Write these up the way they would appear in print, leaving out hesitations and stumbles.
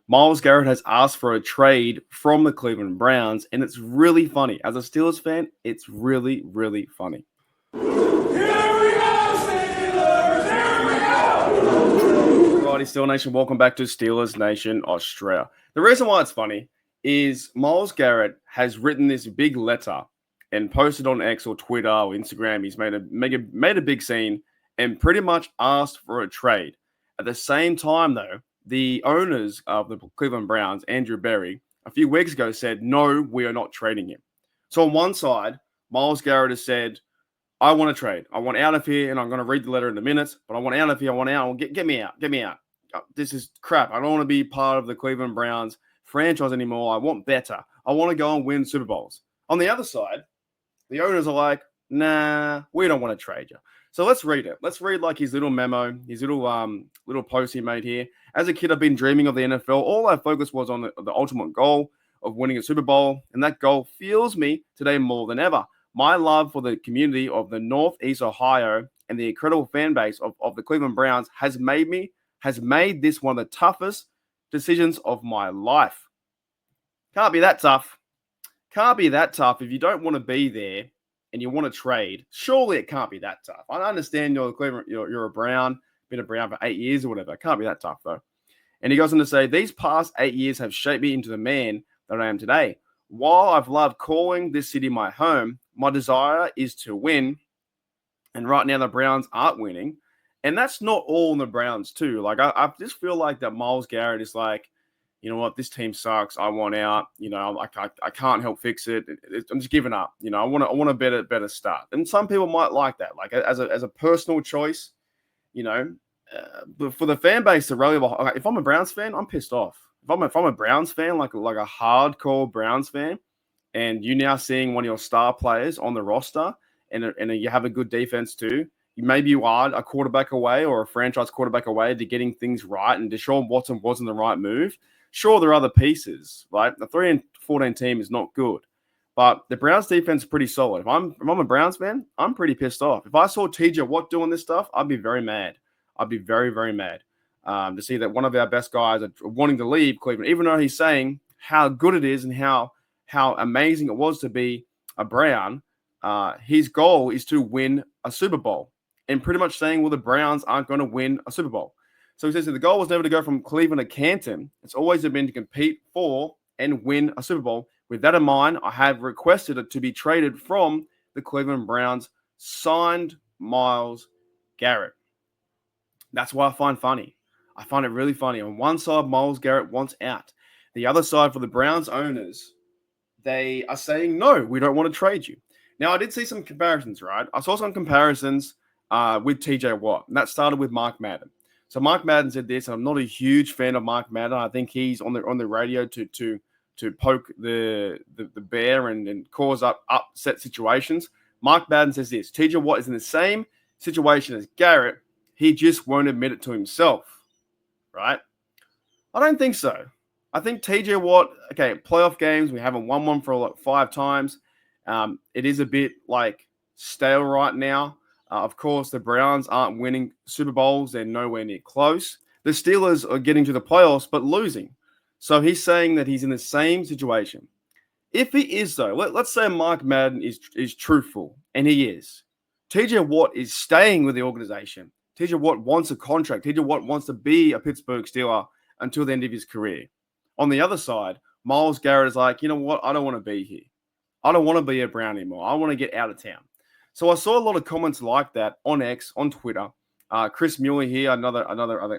Myles Garrett has asked for a trade from the Cleveland Browns, and it's really funny. As a Steelers fan, it's really, really funny. Righty, Steel Nation, welcome back to Steelers Nation Australia. The reason why it's funny is Myles Garrett has written this big letter and posted on X or Twitter or Instagram. He's made a big scene and pretty much asked for a trade. At the same time, though, the owners of the Cleveland Browns, Andrew Berry, a few weeks ago said, no, we are not trading him. So on one side, Myles Garrett has said, I want to trade. I want out of here, and I'm going to read the letter in a minute, but I want out of here. I want out. Get me out. Get me out. This is crap. I don't want to be part of the Cleveland Browns franchise anymore. I want better. I want to go and win Super Bowls. On the other side, the owners are like, nah, we don't want to trade you. So let's read it. Let's read like his little memo, his little post he made here. As a kid, I've been dreaming of the NFL. All our focus was on the ultimate goal of winning a Super Bowl, and that goal fuels me today more than ever. My love for the community of the Northeast Ohio and the incredible fan base of the Cleveland Browns has made this one of the toughest decisions of my life. Can't be that tough. Can't be that tough if you don't want to be there and you want to trade. Surely it can't be that tough. I understand you're a Brown, been a Brown for 8 years or whatever. It can't be that tough though. And he goes on to say, these past 8 years have shaped me into the man that I am today. While I've loved calling this city my home, my desire is to win. And right now the Browns aren't winning. And that's not all in the Browns too. Like I just feel like that Myles Garrett is like, you know what, this team sucks. I want out. You know, I can't help fix it. I'm just giving up. You know, I want a better start. And some people might like that, like as a personal choice. You know, but for the fan base to rally behind, if I'm a Browns fan, I'm pissed off. If I'm a Browns fan, like a hardcore Browns fan, and you now seeing one of your star players on the roster, and you have a good defense too. Maybe you are a quarterback away or a franchise quarterback away to getting things right, and Deshaun Watson wasn't the right move. Sure, there are other pieces, right? The 3-14 team is not good, but the Browns defense is pretty solid. If I'm a Browns fan, I'm pretty pissed off. If I saw TJ Watt doing this stuff, I'd be very mad. I'd be very, very mad to see that one of our best guys are wanting to leave Cleveland, even though he's saying how good it is and how amazing it was to be a Brown. His goal is to win a Super Bowl, and pretty much saying, well, the Browns aren't going to win a Super Bowl. So he says that the goal was never to go from Cleveland to Canton. It's always been to compete for and win a Super Bowl. With that in mind, I have requested it to be traded from the Cleveland Browns, signed Myles Garrett. That's what I find funny. I find it really funny. On one side, Myles Garrett wants out. The other side, for the Browns owners, they are saying, no, we don't want to trade you. Now, I did see some comparisons, right? I saw some comparisons with TJ Watt, and that started with Mark Madden. So Mark Madden said this, and I'm not a huge fan of Mark Madden. I think he's on the radio to poke the bear and cause upset situations. Mark Madden says this: TJ Watt is in the same situation as Garrett. He just won't admit it to himself, right? I don't think so. I think TJ Watt, okay, playoff games, we haven't won one for like 5 times. It is a bit like stale right now. Of course, the Browns aren't winning Super Bowls. They're nowhere near close. The Steelers are getting to the playoffs, but losing. So he's saying that he's in the same situation. If he is, though, let's say Mark Madden is truthful, and he is. TJ Watt is staying with the organization. TJ Watt wants a contract. TJ Watt wants to be a Pittsburgh Steeler until the end of his career. On the other side, Myles Garrett is like, you know what? I don't want to be here. I don't want to be a Brown anymore. I want to get out of town. So I saw a lot of comments like that on X, on Twitter. Chris Mueller here, another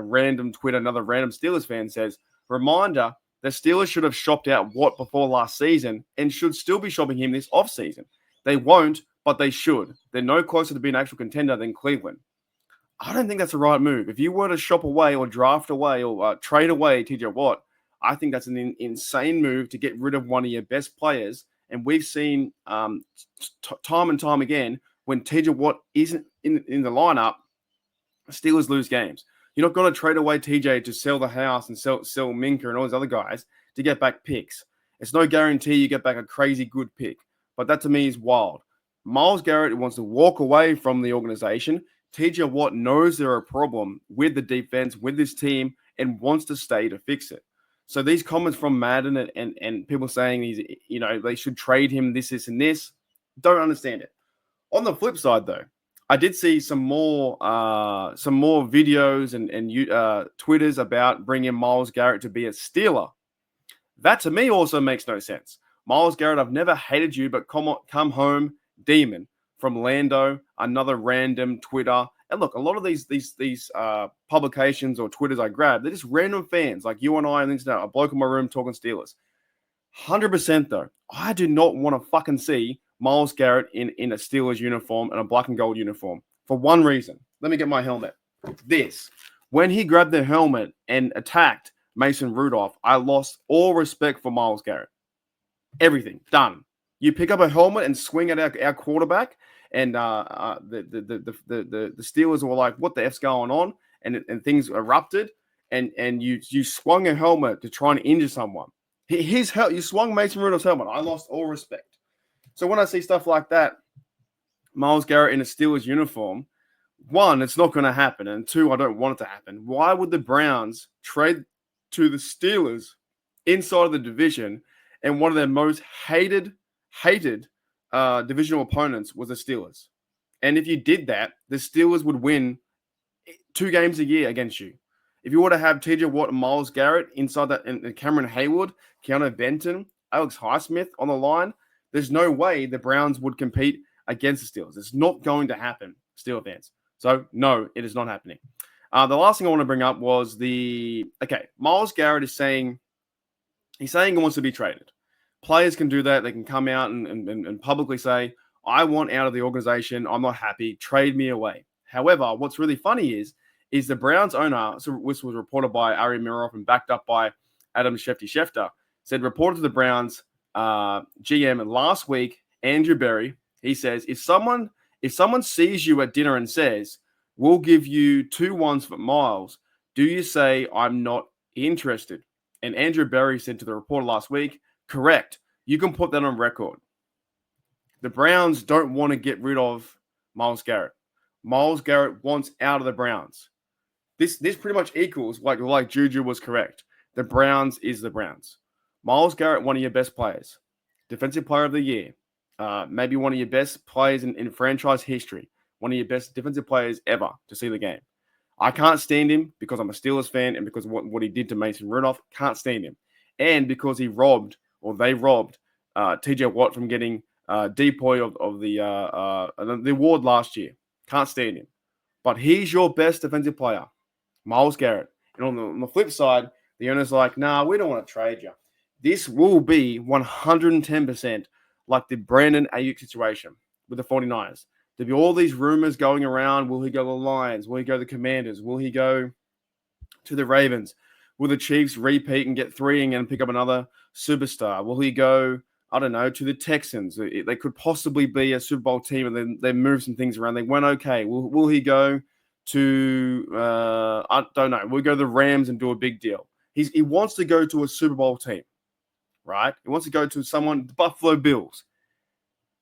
random Twitter, another random Steelers fan says, reminder, the Steelers should have shopped out Watt before last season and should still be shopping him this offseason. They won't, but they should. They're no closer to being an actual contender than Cleveland. I don't think that's the right move. If you were to shop away or draft away or trade away TJ Watt, I think that's an insane move to get rid of one of your best players. And we've seen time and time again, when TJ Watt isn't in the lineup, Steelers lose games. You're not going to trade away TJ to sell the house and sell Minka and all those other guys to get back picks. It's no guarantee you get back a crazy good pick. But that to me is wild. Myles Garrett wants to walk away from the organization. TJ Watt knows they're a problem with the defense, with this team, and wants to stay to fix it. So these comments from Madden and people saying they should trade him this and this, don't understand it. On the flip side, though, I did see some more videos and Twitters about bringing Myles Garrett to be a Steeler. That to me also makes no sense. Myles Garrett, I've never hated you, but come home, demon from Lando, another random Twitter. And look, a lot of these publications or Twitters I grab, they're just random fans like you and I and things like that. A bloke in my room talking Steelers. 100% though, I do not want to fucking see Myles Garrett in a Steelers uniform and a black and gold uniform for one reason. Let me get my helmet. When he grabbed the helmet and attacked Mason Rudolph, I lost all respect for Myles Garrett. Everything done. You pick up a helmet and swing at our quarterback, and the Steelers were like, "What the f's going on?" And things erupted, and you swung a helmet to try and injure someone. You swung Mason Rudolph's helmet. I lost all respect. So when I see stuff like that, Myles Garrett in a Steelers uniform, one, it's not going to happen, and two, I don't want it to happen. Why would the Browns trade to the Steelers inside of the division, and one of their most hated divisional opponents was the Steelers? And if you did that, the Steelers would win 2 games a year against you. If you were to have TJ Watt and Myles Garrett inside that, and Cameron Hayward, Keanu Benton, Alex Highsmith on the line, there's no way the Browns would compete against the Steelers. It's not going to happen, Steelers fans. So, no, it is not happening. The last thing I want to bring up was Myles Garrett is saying he wants to be traded. Players can do that. They can come out and publicly say, I want out of the organization. I'm not happy. Trade me away. However, what's really funny is the Browns owner, so this was reported by Ari Miroff and backed up by Adam Schefter, said, reported to the Browns GM last week, Andrew Berry, he says, if someone sees you at dinner and says, we'll give you 2 ones for Myles, do you say, I'm not interested? And Andrew Berry said to the reporter last week, correct. You can put that on record. The Browns don't want to get rid of Myles Garrett. Myles Garrett wants out of the Browns. This pretty much equals, like Juju was correct. The Browns is the Browns. Myles Garrett, one of your best players. Defensive player of the year. Maybe one of your best players in franchise history. One of your best defensive players ever to see the game. I can't stand him because I'm a Steelers fan and because of what he did to Mason Rudolph. Can't stand him. And because they robbed TJ Watt from getting depoy of the award last year. Can't stand him. But he's your best defensive player, Myles Garrett. And on the flip side, the owner's like, nah, we don't want to trade you. This will be 110% like the Brandon Ayuk situation with the 49ers. There'll be all these rumors going around. Will he go to the Lions? Will he go to the Commanders? Will he go to the Ravens? Will the Chiefs repeat and get 3 and pick up another superstar? Will he go, I don't know, to the Texans? They could possibly be a Super Bowl team, and then they move some things around. They went okay. Will he go to, I don't know, will he go to the Rams and do a big deal? He wants to go to a Super Bowl team, right? He wants to go to the Buffalo Bills.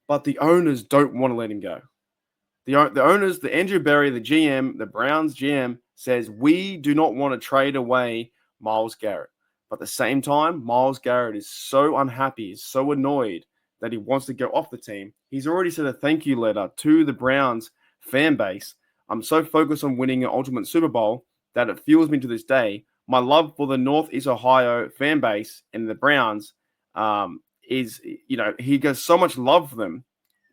But the owners don't want to let him go. The owners, the Andrew Berry, the GM, the Browns GM, says we do not want to trade away Myles Garrett. But at the same time, Myles Garrett is so unhappy, is so annoyed that he wants to go off the team. He's already sent a thank you letter to the Browns fan base. I'm so focused on winning an ultimate Super Bowl that it fuels me to this day. My love for the Northeast Ohio fan base and the Browns is, he has so much love for them,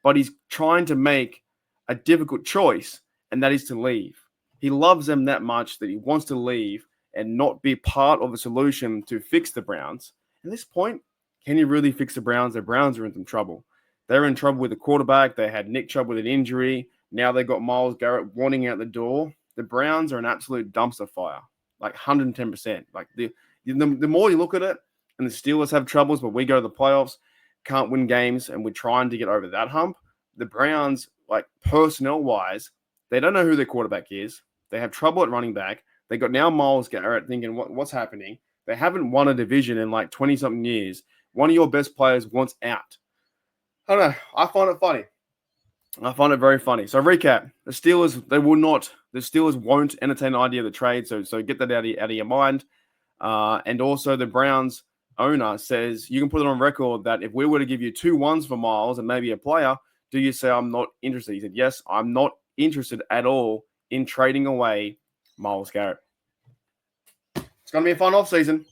but he's trying to make a difficult choice, and that is to leave. He loves them that much that he wants to leave and not be part of the solution to fix the Browns. At this point, can you really fix the Browns? The Browns are in some trouble. They're in trouble with the quarterback. They had Nick Chubb with an injury. Now they got Myles Garrett wanting out the door. The Browns are an absolute dumpster fire, like 110%. Like the more you look at it, and the Steelers have troubles, but we go to the playoffs, can't win games, and we're trying to get over that hump. The Browns, like personnel-wise, they don't know who their quarterback is. They have trouble at running back. They got now Myles Garrett thinking, what's happening? They haven't won a division in like 20-something years. One of your best players wants out. I don't know. I find it funny. I find it very funny. So recap: the Steelers, the Steelers won't entertain the idea of the trade. So get that out of your mind. And also the Browns owner says you can put it on record that if we were to give you 2 1s for Myles and maybe a player, do you say I'm not interested? He said, yes, I'm not interested at all in trading away Myles Garrett. It's going to be a fun offseason.